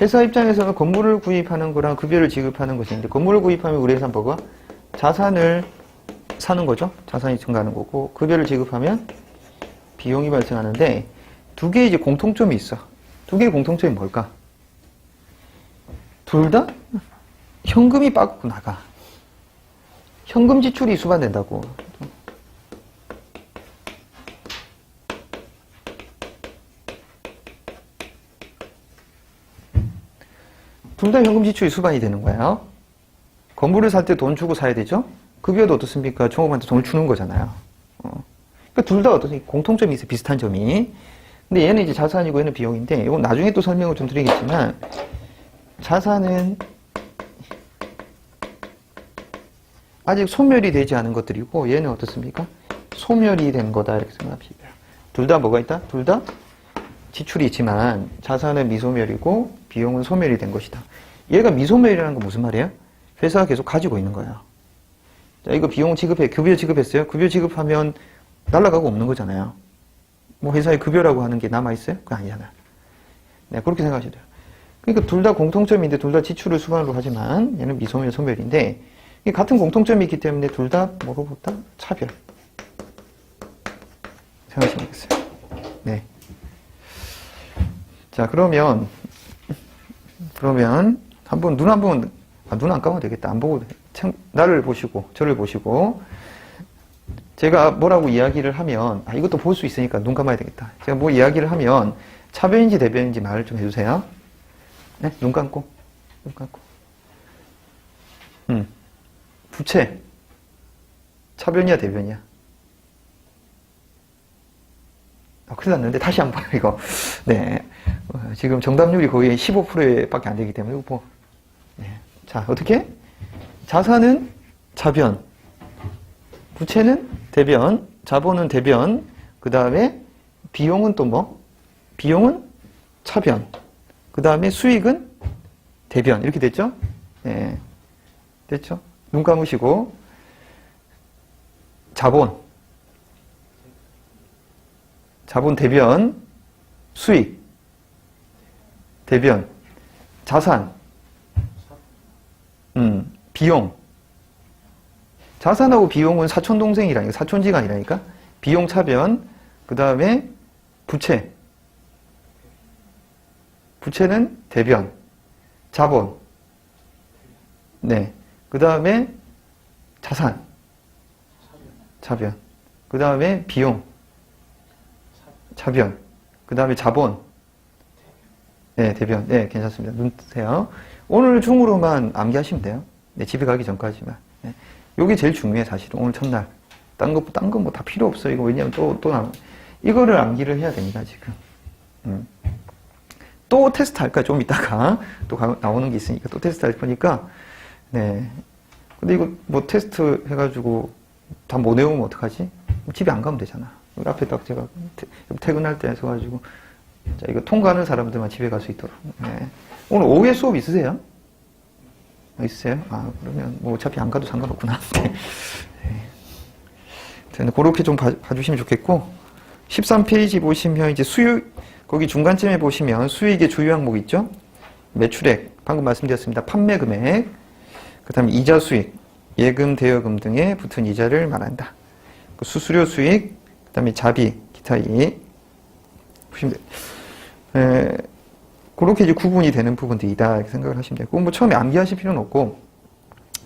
회사 입장에서는 건물을 구입하는 거랑 급여를 지급하는 것이 있는데 건물을 구입하면 우리 회사는 뭐가? 자산을 사는 거죠. 자산이 증가하는 거고 급여를 지급하면 비용이 발생하는데 두 개의 이제 공통점이 있어. 두 개의 공통점이 뭘까? 둘 다 현금이 빠꾸 나가. 현금 지출이 수반된다고. 둘 다 현금 지출이 수반이 되는 거예요. 건물을 살 때 돈 주고 사야 되죠? 급여도 어떻습니까? 종업원한테 돈을 주는 거잖아요. 그러니까 둘 다 어떤 공통점이 있어요. 비슷한 점이. 근데 얘는 이제 자산이고 얘는 비용인데 이건 나중에 또 설명을 좀 드리겠지만 자산은 아직 소멸이 되지 않은 것들이고 얘는 어떻습니까? 소멸이 된 거다 이렇게 생각합니다. 둘 다 뭐가 있다? 둘 다 지출이 있지만 자산은 미소멸이고 비용은 소멸이 된 것이다. 얘가 미소멸이라는 건 무슨 말이에요? 회사가 계속 가지고 있는 거예요. 자, 이거 비용 지급해, 급여 지급했어요? 급여 지급하면 날아가고 없는 거잖아요. 뭐 회사의 급여라고 하는 게 남아있어요? 그거 아니잖아요. 네, 그렇게 생각하셔야 돼요. 그러니까 둘 다 공통점인데 둘 다 지출을 수반으로 하지만 얘는 미소멸, 소멸인데 같은 공통점이 있기 때문에 둘 다 뭐로 보다? 차별. 생각하시면 되겠어요. 네. 자, 그러면 한번 눈 안 감아도 되겠다. 안 보고 나를 보시고 저를 보시고 제가 뭐라고 이야기를 하면 이것도 볼 수 있으니까 눈 감아야 되겠다. 제가 뭐 이야기를 하면 차변인지 대변인지 말을 좀 해주세요. 네, 눈 감고. 부채 차변이야 대변이야? 큰일 났는데 다시 한번 이거. 네, 지금 정답률이 거의 15%밖에 안 되기 때문에 뭐. 네. 자, 어떻게? 자산은 차변. 부채는 대변, 자본은 대변, 그 다음에 비용은 또 뭐? 비용은 차변. 그 다음에 수익은 대변. 이렇게 됐죠? 네. 됐죠? 눈 감으시고. 자본. 자본 대변. 수익. 대변. 자산. 비용. 자산하고 비용은 사촌동생이라니까, 사촌지간이라니까. 비용 차변, 그 다음에 부채. 부채는 대변. 자본. 네. 그 다음에 자산. 차변. 그 다음에 비용. 차변. 그 다음에 자본. 네, 대변. 네, 괜찮습니다. 눈 뜨세요. 오늘 중으로만 암기하시면 돼요. 네, 집에 가기 전까지만. 네. 요게 제일 중요해, 사실은. 오늘 첫날. 딴 거 뭐 다 필요 없어. 이거 왜냐면 이거를 암기를 해야 됩니다, 지금. 또 테스트 할까요? 좀 이따가. 또 나오는 게 있으니까 또 테스트 할 거니까. 네. 근데 이거 뭐 테스트 해가지고 다 못 외우면 어떡하지? 집에 안 가면 되잖아. 여기 앞에 딱 제가 퇴근할 때 해서가지고. 자, 이거 통과하는 사람들만 집에 갈 수 있도록. 네. 오늘 오후에 수업 있으세요? 있어요? 아, 그러면 뭐 어차피 안 가도 상관없구나. 네. 그렇게 좀 봐주시면 좋겠고, 13페이지 보시면 이제 수익, 거기 중간쯤에 보시면 수익의 주요 항목 있죠? 매출액, 방금 말씀드렸습니다. 판매 금액, 그 다음에 이자 수익, 예금, 대여금 등에 붙은 이자를 말한다. 수수료 수익, 그 다음에 자비, 기타 이익. 보시면 돼요. 그렇게 이제 구분이 되는 부분들이다. 이렇게 생각을 하시면 되고, 뭐 처음에 암기하실 필요는 없고,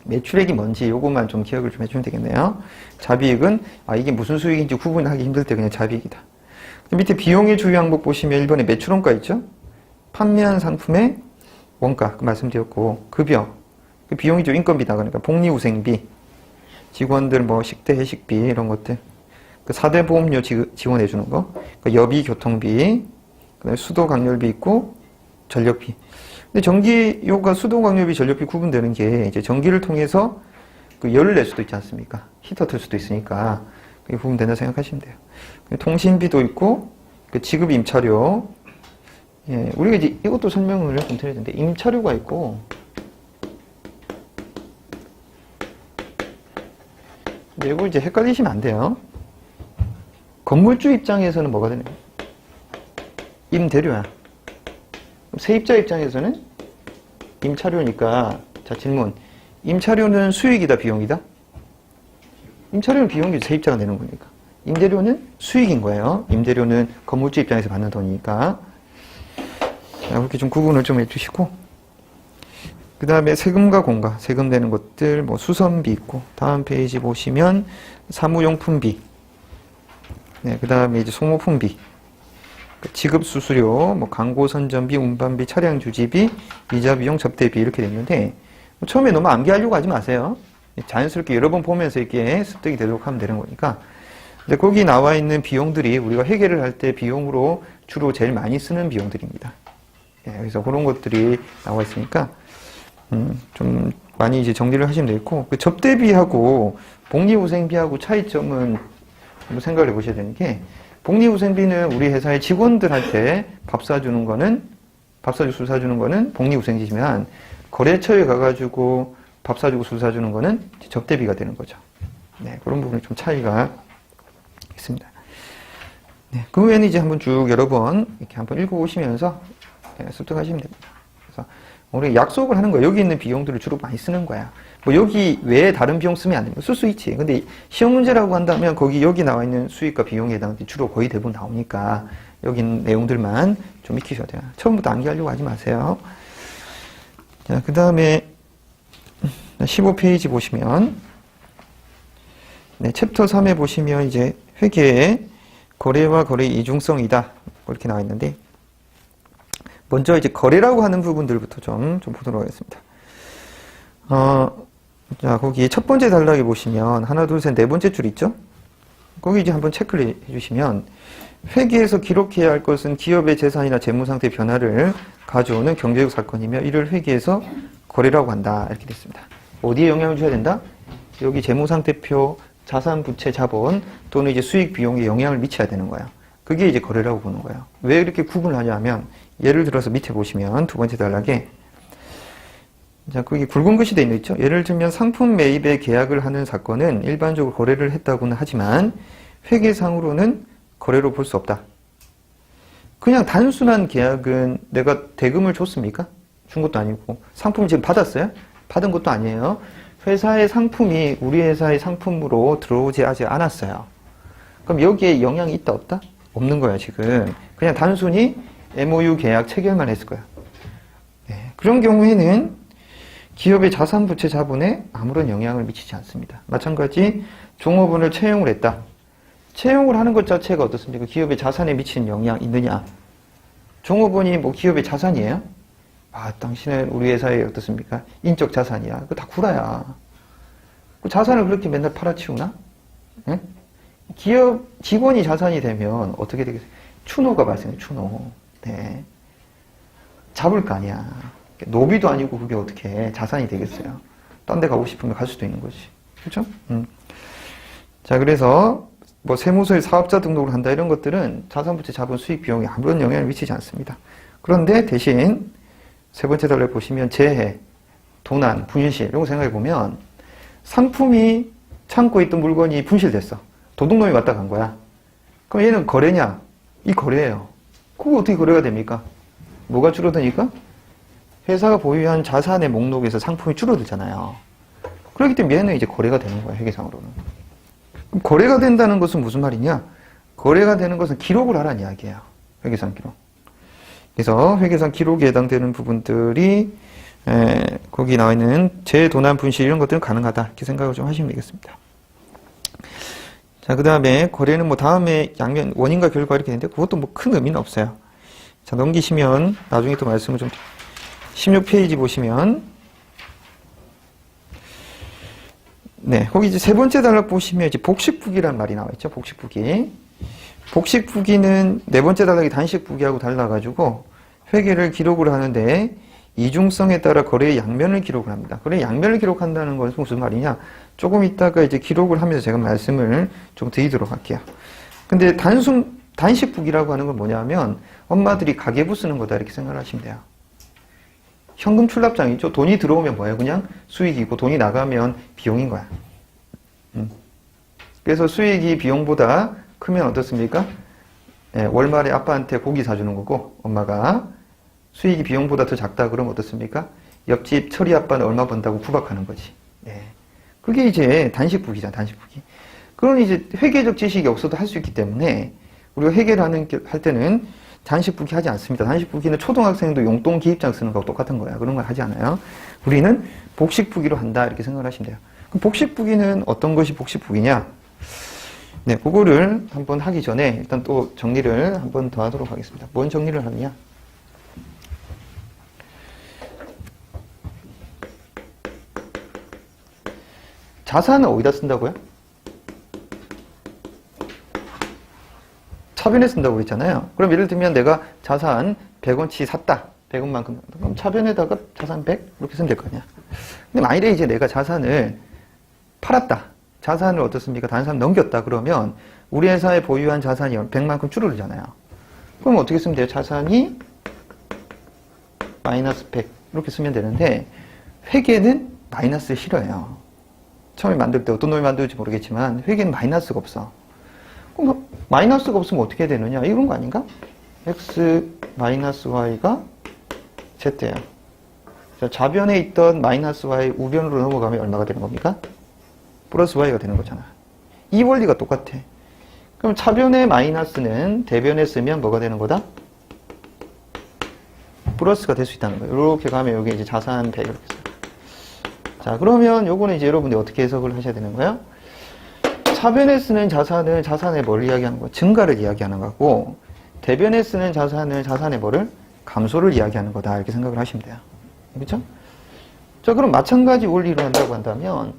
매출액이 뭔지 요것만 좀 기억을 좀 해주면 되겠네요. 자비익은, 이게 무슨 수익인지 구분하기 힘들 때 그냥 자비익이다. 밑에 비용의 주요 항목 보시면 1번에 매출원가 있죠? 판매한 상품의 원가, 그 말씀드렸고, 급여, 그 비용이죠. 인건비다. 그러니까 복리후생비, 직원들 뭐 식대, 회식비, 이런 것들. 그 4대 보험료 지원해주는 거, 그 여비, 교통비, 그 다음에 수도, 강렬비 있고, 전력비. 근데 전기요가 수도, 강렬비, 전력비 구분되는 게 이제 전기를 통해서 그 열을 낼 수도 있지 않습니까? 히터 틀 수도 있으니까 그게 구분된다 생각하시면 돼요. 통신비도 있고, 그 지급 임차료. 예, 우리가 이제 이것도 설명을 좀 드려야 되는데, 임차료가 있고, 근데 이거 이제 헷갈리시면 안 돼요. 건물주 입장에서는 뭐가 되나요? 임대료야. 세입자 입장에서는 임차료니까, 자, 질문. 임차료는 수익이다, 비용이다? 임차료는 비용이죠. 세입자가 내는 거니까. 임대료는 수익인 거예요. 임대료는 건물주 입장에서 받는 돈이니까. 자, 그렇게 좀 구분을 좀 해주시고. 그 다음에 세금과 공과, 세금 내는 것들, 뭐 수선비 있고, 다음 페이지 보시면 사무용품비. 네, 그 다음에 이제 소모품비. 지급 수수료, 뭐 광고 선전비, 운반비, 차량 주지비, 이자 비용, 접대비 이렇게 되는데 뭐 처음에 너무 암기하려고 하지 마세요. 자연스럽게 여러 번 보면서 이렇게 습득이 되도록 하면 되는 거니까. 근데 거기 나와 있는 비용들이 우리가 회계를 할 때 비용으로 주로 제일 많이 쓰는 비용들입니다. 예, 그래서 그런 것들이 나와 있으니까 좀 많이 이제 정리를 하시면 되겠고, 그 접대비하고 복리후생비하고 차이점은 한번 생각을 해보셔야 되는 게, 복리후생비는 우리 회사의 직원들한테 밥 사주는 거는, 밥 사주고 술 사주는 거는 복리후생비지만, 거래처에 가가지고 밥 사주고 술 사주는 거는 접대비가 되는 거죠. 네, 그런 부분이 좀 차이가 있습니다. 네, 그 외에는 이제 한번 쭉 여러 번 이렇게 한번 읽어보시면서 습득하시면 됩니다. 그래서 우리 약속을 하는 거예요. 여기 있는 비용들을 주로 많이 쓰는 거야. 뭐 여기 외에 다른 비용 쓰면 안 됩니다. 쓸 수 있지. 근데 시험 문제라고 한다면 여기 나와 있는 수익과 비용에 해당 주로 거의 대부분 나오니까 여기 있는 내용들만 좀 익히셔야 돼요. 처음부터 암기하려고 하지 마세요. 자, 그 다음에 15페이지 보시면, 네, 챕터 3에 보시면 이제 회계의 거래와 거래의 이중성이다. 이렇게 나와 있는데, 먼저 이제 거래라고 하는 부분들부터 좀 보도록 하겠습니다. 자, 거기 첫 번째 단락에 보시면 하나, 둘, 셋, 네 번째 줄 있죠? 거기 이제 한번 체크를 해주시면, 회계에서 기록해야 할 것은 기업의 재산이나 재무상태 변화를 가져오는 경제적 사건이며 이를 회계에서 거래라고 한다. 이렇게 됐습니다. 어디에 영향을 줘야 된다? 여기 재무상태표, 자산, 부채, 자본 또는 이제 수익, 비용에 영향을 미쳐야 되는 거예요. 그게 이제 거래라고 보는 거예요. 왜 이렇게 구분을 하냐면 예를 들어서 밑에 보시면 두 번째 단락에 자, 거기 굵은 글씨 돼 있죠? 예를 들면 상품 매입에 계약을 하는 사건은 일반적으로 거래를 했다고는 하지만 회계상으로는 거래로 볼 수 없다. 그냥 단순한 계약은 내가 대금을 줬습니까? 준 것도 아니고 상품을 지금 받았어요? 받은 것도 아니에요. 회사의 상품이 우리 회사의 상품으로 들어오지 아직 않았어요. 그럼 여기에 영향이 있다 없다? 없는 거야 지금. 그냥 단순히 MOU 계약 체결만 했을 거야. 네, 그런 경우에는 기업의 자산, 부채, 자본에 아무런 영향을 미치지 않습니다. 마찬가지 종업원을 채용을 했다. 채용을 하는 것 자체가 어떻습니까? 기업의 자산에 미치는 영향 있느냐? 종업원이 뭐 기업의 자산이에요? 아, 당신은 우리 회사의 어떻습니까? 인적 자산이야. 그거 다 구라야. 그 자산을 그렇게 맨날 팔아치우나? 응? 기업 직원이 자산이 되면 어떻게 되겠어요? 추노가 발생해, 추노. 네. 잡을 거 아니야. 노비도 아니고 그게 어떻게 자산이 되겠어요. 딴 데 가고 싶으면 갈 수도 있는 거지. 그렇죠? 자, 그래서 뭐 세무서에 사업자 등록을 한다 이런 것들은 자산, 부채, 자본, 수익, 비용에 아무런 영향을 미치지 않습니다. 그런데 대신 세 번째 단락에 보시면 재해, 도난, 분실 이런 거 생각해 보면 상품이 창고에 있던 물건이 분실됐어. 도둑놈이 왔다 간 거야. 그럼 얘는 거래냐? 이 거래예요. 그거 어떻게 거래가 됩니까? 뭐가 줄어드니까? 회사가 보유한 자산의 목록에서 상품이 줄어들잖아요. 그렇기 때문에 얘는 이제 거래가 되는 거예요, 회계상으로는. 그럼 거래가 된다는 것은 무슨 말이냐? 거래가 되는 것은 기록을 하라는 이야기예요. 회계상 기록. 그래서 회계상 기록에 해당되는 부분들이 거기 나와 있는 재도난, 분실 이런 것들은 가능하다. 이렇게 생각을 좀 하시면 되겠습니다. 자, 그 다음에 거래는 뭐 다음에 양면 원인과 결과 이렇게 되는데 그것도 뭐 큰 의미는 없어요. 자, 넘기시면 나중에 또 말씀을 좀 16페이지 보시면 네, 거기 이제 세 번째 단락 보시면 이제 복식부기란 말이 나와 있죠. 복식부기. 복식부기는 네 번째 단락이 단식부기하고 달라가지고 회계를 기록을 하는데 이중성에 따라 거래의 양면을 기록을 합니다. 거래의 양면을 기록한다는 것은 무슨 말이냐? 조금 이따가 이제 기록을 하면서 제가 말씀을 좀 드리도록 할게요. 근데 단식부기라고 하는 건 뭐냐면 엄마들이 가계부 쓰는 거다 이렇게 생각을 하시면 돼요. 현금 출납장이죠. 돈이 들어오면 뭐예요? 그냥 수익이고 돈이 나가면 비용인 거야. 그래서 수익이 비용보다 크면 어떻습니까? 월말에 아빠한테 고기 사주는 거고 엄마가 수익이 비용보다 더 작다 그러면 어떻습니까? 옆집 철이 아빠는 얼마 번다고 구박하는 거지. 그게 이제 단식부기잖아, 단식부기. 그런 이제 회계적 지식이 없어도 할 수 있기 때문에 우리가 회계를 할 때는 단식부기 하지 않습니다. 단식부기는 초등학생도 용돈 기입장 쓰는 거하고 똑같은 거야. 그런 걸 하지 않아요. 우리는 복식부기로 한다 이렇게 생각을 하시면 돼요. 그럼 복식부기는 어떤 것이 복식부기냐? 네, 그거를 한번 하기 전에 일단 또 정리를 한번 더 하도록 하겠습니다. 뭔 정리를 하느냐? 자산은 어디다 쓴다고요? 차변에 쓴다고 그랬잖아요. 그럼 예를 들면 내가 자산 100원치 샀다. 100원만큼. 그럼 차변에다가 자산 100? 이렇게 쓰면 될 거 아니야. 근데 만일에 이제 내가 자산을 팔았다. 자산을 어떻습니까? 다른 사람 넘겼다. 그러면 우리 회사에 보유한 자산이 100만큼 줄어들잖아요. 그럼 어떻게 쓰면 돼요? 자산이 마이너스 100. 이렇게 쓰면 되는데 회계는 마이너스를 싫어해요. 처음에 만들 때 어떤 놈이 만들지 모르겠지만 회계는 마이너스가 없어. 그럼 마이너스가 없으면 어떻게 해야 되느냐? 이런 거 아닌가? x 마이너스 y가 z예요. 좌변에 있던 마이너스 y 우변으로 넘어가면 얼마가 되는 겁니까? 플러스 y가 되는 거잖아. 이 원리가 똑같아. 그럼 차변의 마이너스는 대변에 쓰면 뭐가 되는 거다? 플러스가 될 수 있다는 거예요. 이렇게 가면 여기 이제 자산 100 이렇게 써요. 자, 그러면 요거는 이제 여러분들이 어떻게 해석을 하셔야 되는 거예요? 차변에 쓰는 자산은 자산의 뭘 이야기하는 거야? 증가를 이야기하는 거고, 대변에 쓰는 자산은 자산의 뭐를? 감소를 이야기하는 거다. 이렇게 생각을 하시면 돼요. 그렇죠? 자, 그럼 마찬가지 원리로 한다고 한다면,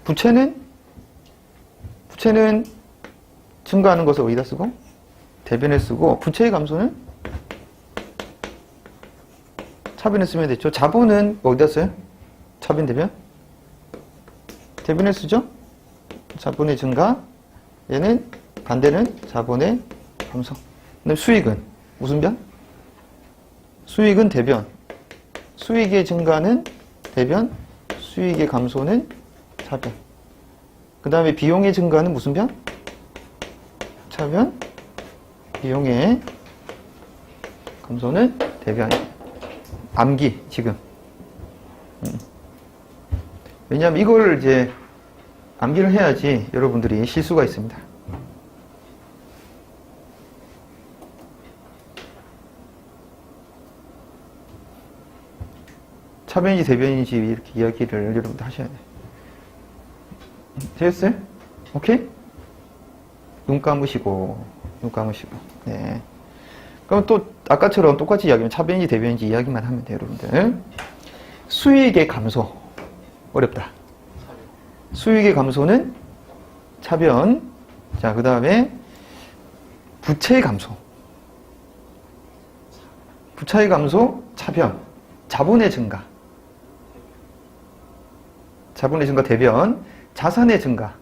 부채는 증가하는 것을 어디다 쓰고, 대변에 쓰고, 부채의 감소는 차변에 쓰면 됐죠. 자본은 어디다 써요? 차변, 대변? 대변에 쓰죠? 자본의 증가. 얘는 반대는 자본의 감소. 그다음 수익은 무슨 변? 수익은 대변. 수익의 증가는 대변, 수익의 감소는 차변. 그 다음에 비용의 증가는 무슨 변? 차변. 비용의 감소는 대변. 암기, 지금. 왜냐하면 이걸 이제 암기를 해야지 여러분들이 실수가 있습니다. 차변인지 대변인지 이렇게 이야기를 여러분들 하셔야 돼요. 되셨어요? 오케이? 눈 감으시고, 눈 감으시고. 네. 그럼 또 아까처럼 똑같이 이야기하면 차변인지 대변인지 이야기만 하면 돼요, 여러분들. 수익의 감소. 어렵다. 수익의 감소는 차변. 자, 그 다음에 부채의 감소. 부채의 감소, 차변. 자본의 증가. 자본의 증가, 대변. 자산의 증가.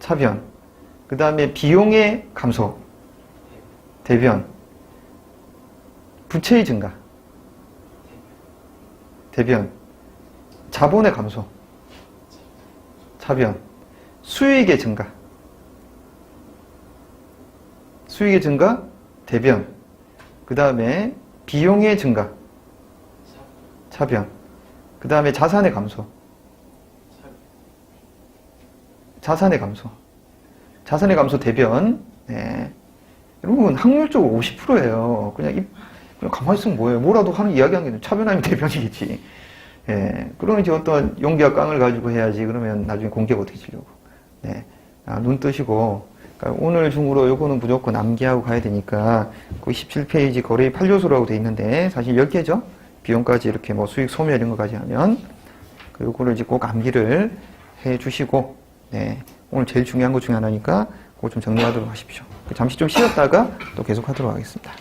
차변. 그 다음에 비용의 감소. 대변. 부채의 증가. 대변. 자본의 감소. 차변. 수익의 증가. 수익의 증가. 대변. 그 다음에 비용의 증가. 차변. 그 다음에 자산의 감소. 자산의 감소. 자산의 감소 대변. 네. 여러분, 확률적으로 50%예요. 그냥 가만히 있으면 뭐예요? 뭐라도 하는 이야기하는 게 차변 아니면 대변이겠지. 예. 그러면 이제 어떤 용기와 깡을 가지고 해야지. 그러면 나중에 공개가 어떻게 치려고. 네. 눈 뜨시고. 그러니까 오늘 중으로 요거는 무조건 암기하고 가야 되니까, 그 17페이지 거래의 8요소라고 돼 있는데, 사실 10개죠? 비용까지 이렇게 뭐 수익 소멸 이런 거까지 하면, 요거를 이제 꼭 암기를 해 주시고, 네. 오늘 제일 중요한 것 중에 하나니까, 그거 좀 정리하도록 하십시오. 잠시 좀 쉬었다가 또 계속 하도록 하겠습니다.